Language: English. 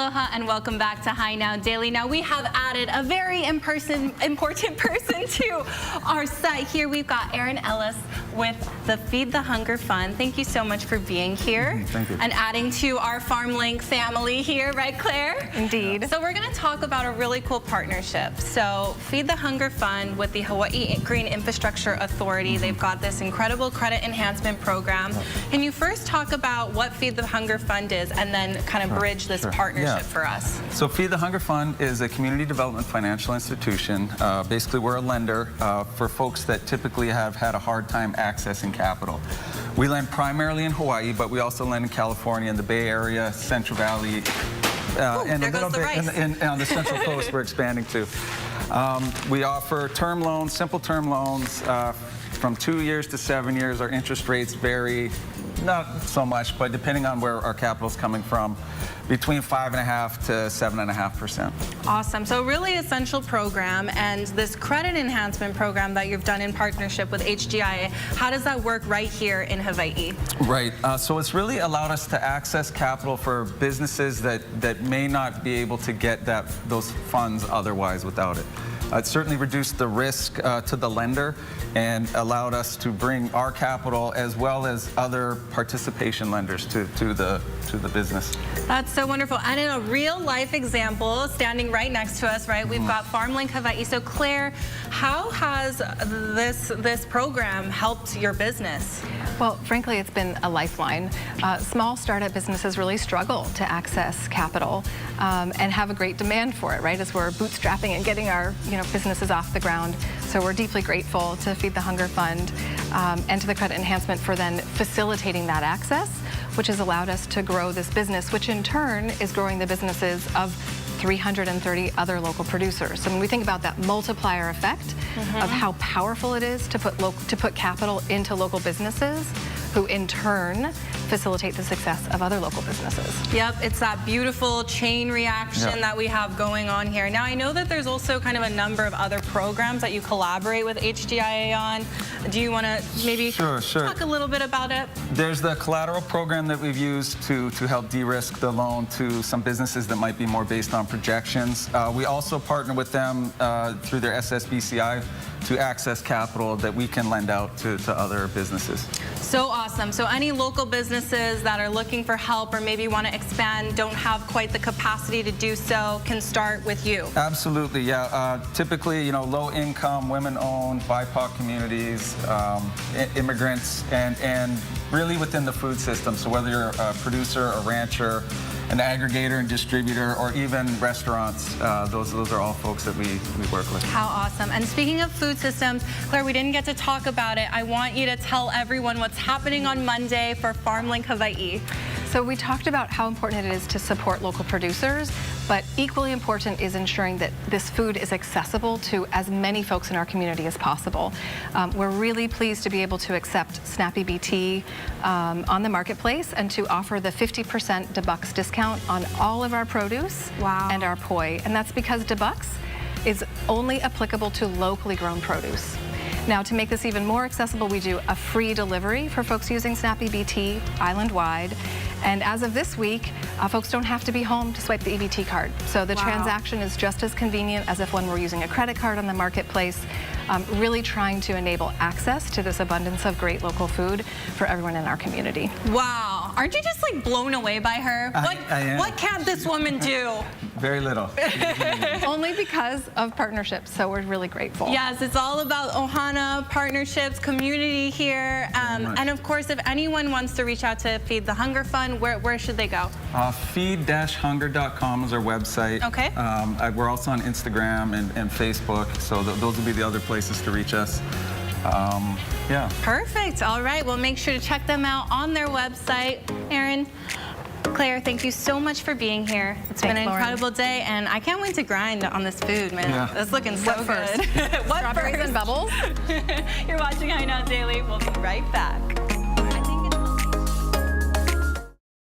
Aloha and welcome back to High Now Daily. Now we have added a very important person to our site here. We've got Erin Ellis with the Feed the Hunger Fund. Thank you so much for being here. Thank you. And adding to our FarmLink family here, right Claire? Indeed. So we're going to talk about a really cool partnership. So Feed the Hunger Fund with the Hawaii Green Infrastructure Authority, they've got this incredible credit enhancement program. Can you first talk about what Feed the Hunger Fund is and then kind of bridge this partnership for us? So Feed the Hunger Fund is a community development financial institution. Basically, we're a lender for folks that typically have had a hard time accessing capital. We lend primarily in Hawaii, but we also lend in California, in the Bay Area, Central Valley, and a little bit on the Central Coast we're expanding to. We offer term loans, simple term loans, from 2 years to 7 years. Our interest rates vary, not so much, but depending on where our capital is coming from, between 5.5% to 7.5%. Awesome. So really essential program, and this credit enhancement program that you've done in partnership with HGIA, how does that work right here in Hawaii? Right. So it's really allowed us to access capital for businesses that may not be able to get those funds otherwise without it. It certainly reduced the risk to the lender and allowed us to bring our capital as well as other participation lenders to the business. That's so wonderful. And in a real life example, standing right next to us, right, we've got Link Hawai'i. So Claire, how has this program helped your business? Well, frankly, it's been a lifeline. Small startup businesses really struggle to access capital and have a great demand for it, right, as we're bootstrapping and getting our businesses off the ground. So we're deeply grateful to Feed the Hunger Fund and to the credit enhancement for then facilitating that access, which has allowed us to grow this business, which in turn is growing the businesses of 330 other local producers. So when we think about that multiplier effect of how powerful it is to put capital into local businesses, who in turn facilitate the success of other local businesses. Yep, it's that beautiful chain reaction that we have going on here. Now, I know that there's also kind of a number of other programs that you collaborate with HGIA on. Do you want to maybe talk a little bit about it? There's the collateral program that we've used to help de-risk the loan to some businesses that might be more based on projections. We also partner with them through their SSBCI to access capital that we can lend out to other businesses. So awesome. So any local businesses that are looking for help or maybe want to expand, don't have quite the capacity to do so, can start with you. Absolutely, yeah. Typically, low income, women-owned, BIPOC communities, immigrants, and really within the food system. So whether you're a producer, a rancher, an aggregator and distributor, or even restaurants, those are all folks that we work with. How awesome. And speaking of food systems, Claire, we didn't get to talk about it. I want you to tell everyone what's happening on Monday for Link Hawai'i. So we talked about how important it is to support local producers, but equally important is ensuring that this food is accessible to as many folks in our community as possible. We're really pleased to be able to accept Snappy BT on the marketplace and to offer the 50% debucks discount on all of our produce and our poi. And that's because debucks is only applicable to locally grown produce. Now, to make this even more accessible, we do a free delivery for folks using Snappy BT island-wide. And as of this week, folks don't have to be home to swipe the EBT card. So the transaction is just as convenient as if one were using a credit card on the marketplace, really trying to enable access to this abundance of great local food for everyone in our community. Wow. Aren't you just like blown away by her? I am. What can't this woman do? Very little. Only because of partnerships, so we're really grateful. Yes, it's all about Ohana, partnerships, community here. And of course, if anyone wants to reach out to Feed the Hunger Fund, where should they go? Feed-hunger.com is our website. Okay. We're also on Instagram and Facebook, so those will be the other places to reach us. Yeah. Perfect. All right. Well, make sure to check them out on their website. Erin, Claire, thank you so much for being here. It's been an incredible day, and I can't wait to grind on this food, man. Yeah. It's looking so good. Strawberries and bubbles. You're watching High Now Daily. We'll be right back.